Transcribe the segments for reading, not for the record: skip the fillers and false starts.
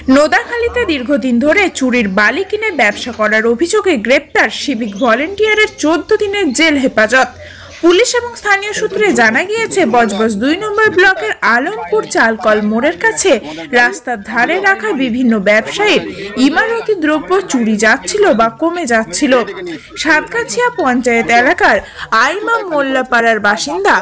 নোদাখালীতে দীর্ঘদিন ধরে চুরির বালি কিনে ব্যবসা করার অভিযোগে গ্রেপ্তার সিভিক ভলেন্টিয়ারের 14 দিনের জেল হেফাজত। পুলিশ এবং স্থানীয় সূত্রে জানা গিয়েছে, বজবজ 2 নম্বর ব্লকের আলমপুর চালকল মোড়ের কাছে রাস্তার ধারে রাখা বিভিন্ন ব্যবসায়ীর ইমারতি দ্রব্য চুরি যাচ্ছিল বা কমে যাচ্ছিল। সাতগাছিয়া পঞ্চায়েত এলাকার আইমাম মোল্লাপাড়ার বাসিন্দা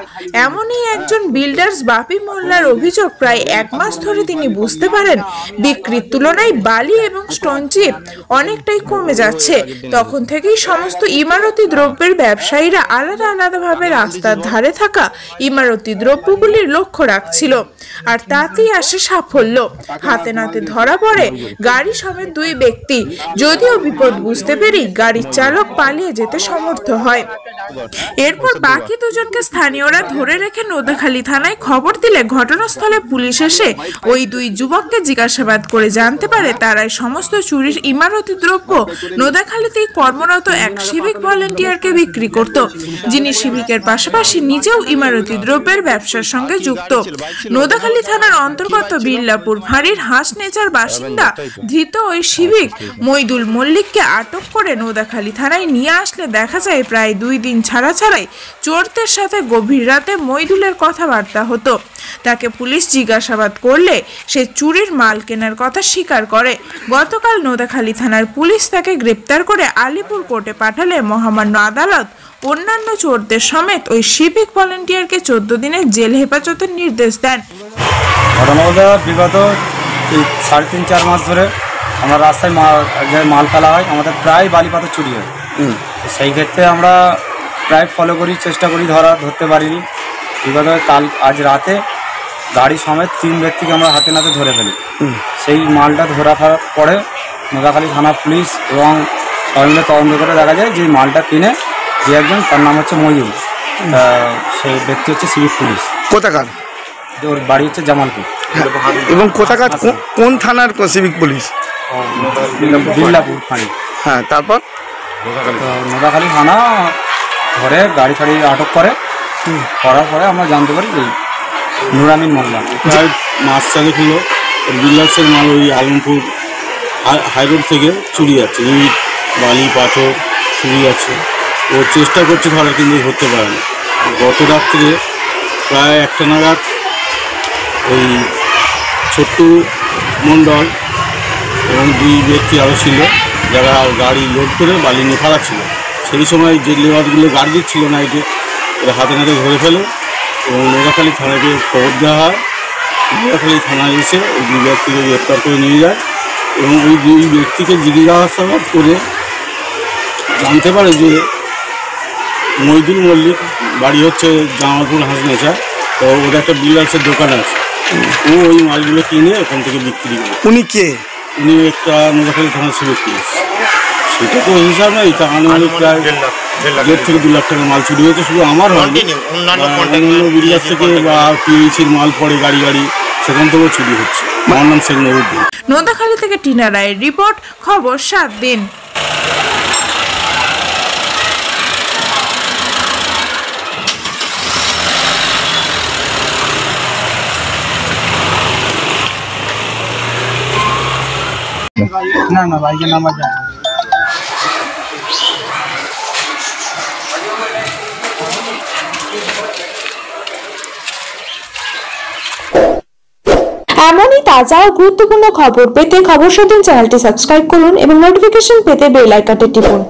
এমনই একজন বিল্ডার্স বাপি মোল্লার অভিযোগ, প্রায় 1 মাস ধরে তিনি বুঝতে পারেন বিক্রির তুলনায় বালি এবং স্টোন চিপ অনেকটাই কমে যাচ্ছে। তখন থেকেই সমস্ত ইমারতি দ্রব্যের ব্যবসায়ীরা আলাদা আলাদা রাস্তার ধারে থাকা ইমারতি দ্রব্যগুলির লক্ষ্য রাখছিল, আর তাতেই আসে সাফল্য। হাতে নাতে ধরা পড়ে গাড়ি সমেত 2 ব্যক্তি। যদিও বিপদ বুঝতে পেরে গাড়ির চালক পালিয়ে যেতে সমর্থ হয়। এরপর বাকি 2 জনকে স্থানীয়রা ধরে রেখে নোদাখালী থানায় খবর দিলে ঘটনাস্থলে পুলিশ এসে ওই 2 যুবককে জিজ্ঞাসাবাদ করে জানতে পারে তারাই সমস্ত চুরির ইমারতি দ্রব্য নোদাখালীতেই কর্মরত এক সিভিক ভলেন্টিয়ারকে বিক্রি করত, যিনি সিভিকের পাশাপাশি নিজেও ইমারতি দ্রব্যের ব্যবসার সঙ্গে যুক্ত। নোদাখালী থানার অন্তর্গত বিল্লাপুর ফাঁড়ির হাঁসনেচার বাসিন্দা ধৃত ওই সিভিক মইদুল মল্লিককে আটক করে নোদাখালী থানায় নিয়ে আসলে দেখা যায় প্রায় 2 দিন ছাড়া ছাড়াই চোরদের সাথে গভীর রাতে মইদুলের কথাবার্তা হতো। তাকে পুলিশ জিজ্ঞাসাবাদ করলে সে চুরির মাল কেনার কথা স্বীকার করে। গতকাল নোদাখালী থানার পুলিশ তাকে গ্রেপ্তার করে আলিপুর কোর্টে পাঠালে মহামান্য আদালত অন্যান্য চোরদের সমেত ওই সিভিক ভলেন্টিয়ারকে 14 দিনের জেল হেফাজতের নির্দেশ দেন। বিগত 3.5-4 মাস ধরে আমরা রাস্তায় মাল ফেলা হয়, আমাদের প্রায় বালি পাথর চুরি হয়। সেই ক্ষেত্রে আমরা প্রায় ফলো করি, চেষ্টা করি, ধরতে পারিনি। বিগত আজ রাতে গাড়ি সমেত 3 ব্যক্তিকে আমরা হাতে নাতে ধরে ফেলি। সেই মালটা ধরা ফেলার পরে নোদাখালী থানা পুলিশ এবং সবাই মিলে তদন্ত করে দেখা যায় যে মালটা কিনে যে একজন, তার নাম হচ্ছে মইদুল, সেই ব্যক্তি হচ্ছে সিভিক পুলিশ। কোথাকার? ওর বাড়ি হচ্ছে জামালপুর। এবং কোথাকার কোন থানার সিভিক পুলিশ? বিল্লাপুর ফাঁড়ি। হ্যাঁ, তারপর নোদাখালী থানা ধরে গাড়ি ফাড়ি আটক করার পরে আমরা জানতে পারি এই নুরামিন মোল্লা প্রায় মাস চালেক হলো বিল্লাসের মাল ওই আলমপুর হাইরোড থেকে চুরি যাচ্ছে, ইট বালি পাথর চুরি যাচ্ছে। ও চেষ্টা করছে ধরার, কিন্তু ধরতে পারে না। গত রাত্রে প্রায় 1টা নাগাদ ওই ছোট্টু মণ্ডল এবং 2 ব্যক্তি আরও ছিল, যারা গাড়ি লোড করে বালি নিয়ে ফালাচ্ছিল। সেই সময় যে লেবারগুলো গাড়ি দিচ্ছিল নাইটে, ওরা হাতে নাতে ধরে ফেলে এবং নোদাখালী থানাকে খবর দেওয়া হয়। নোদাখালী থানায় এসে ওই 2 ব্যক্তিকে গ্রেপ্তার করে নিয়ে যায় এবং ওই 2 ব্যক্তিকে জিজ্ঞাসাবাদ করে জানতে পারে যে মইদুল মল্লিক বাড়ি হচ্ছে জামালপুর হাঁসনেচা, তো ওর একটা বিল্ডার্সের দোকান আছে। ও ওই মালগুলো কিনে ওখান থেকে বিক্রি করে। উনি কে? উনি একটা নোদাখালী থানার সিভিক পুলিশ। সেটা তো হিসাব নেই, তা আনুমানিক প্রায় 1.5 থেকে 2 লাখ টাকার মাল চুরি হয়েছে। শুধু আমার হয়নি, অন্যান্য বিল্ডার্স থেকে বা পিএইচির মাল পড়ে গাড়ি সেখান থেকেও চুরি হচ্ছে। আমার নাম শেখ নুরুদ্দিন। নোদাখালী থেকে টিনা রায়ের রিপোর্ট, খবর 7 দিন। না বাইকে নামা যায়। এমনই তাজা ও গুরুত্বপূর্ণ খবর পেতে খবর 7 দিন চ্যানেলটি সাবস্ক্রাইব করুন এবং নোটিফিকেশন পেতে বেল আইকনটি টিপুন।